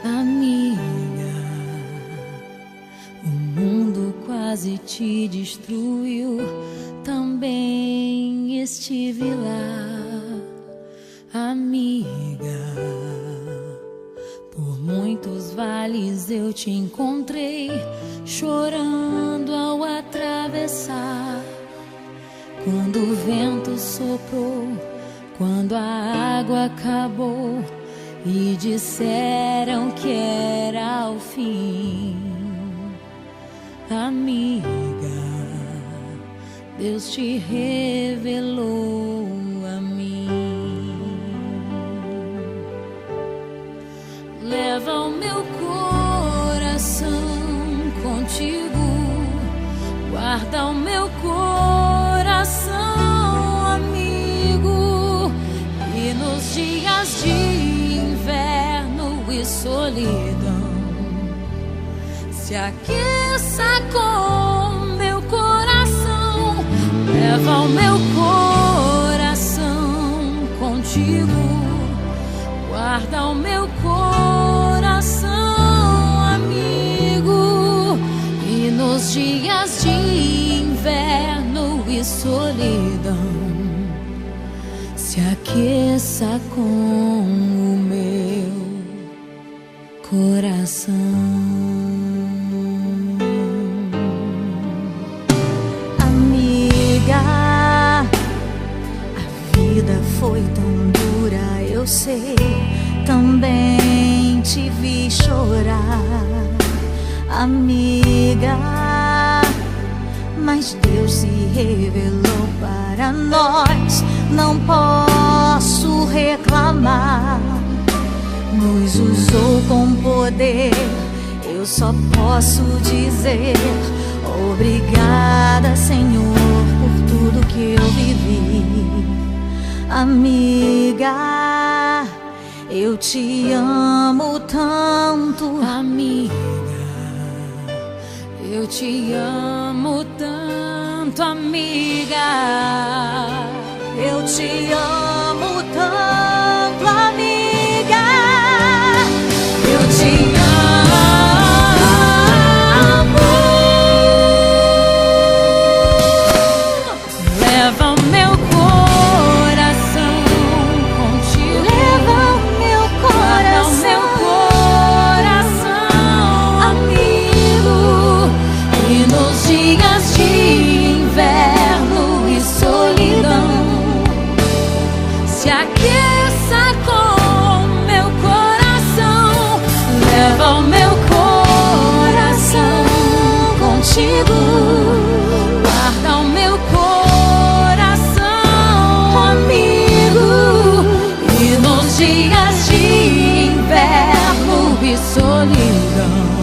Amiga, o mundo quase te destruiu, também estive lá. Amiga, por muitos vales eu te encontrei, chorando ao atravessar. Quando o vento soprou, quando a água acabou e disseram que era o fim. Amiga, Deus te revelou a mim. Leva o meu coração contigo, guarda o meu coração, amigo. E nos dias de inverno e solidão, se aqueça com meu coração. Leva o meu coração contigo, guarda o meu coração, amigo. E nos dias de inverno e solidão, se aqueça com o meu coração. Amiga, a vida foi tão dura, eu sei, também te vi chorar. Amiga, mas Deus se revelou para nós, não posso reclamar. Nos usou com poder, eu só posso dizer obrigada, Senhor, por tudo que eu vivi. Amiga, eu te amo tanto. Amiga, eu te amo tanto, amiga. Eu te amo tanto, amiga. Eu te amo. Leva o meu coração contigo, Leva o meu coração, amigo. E nos dias de inverno e solidão, se aqueça com meu coração. Leva o meu coração contigo, guarda o meu coração, amigo. E nos dias de inverno e solidão,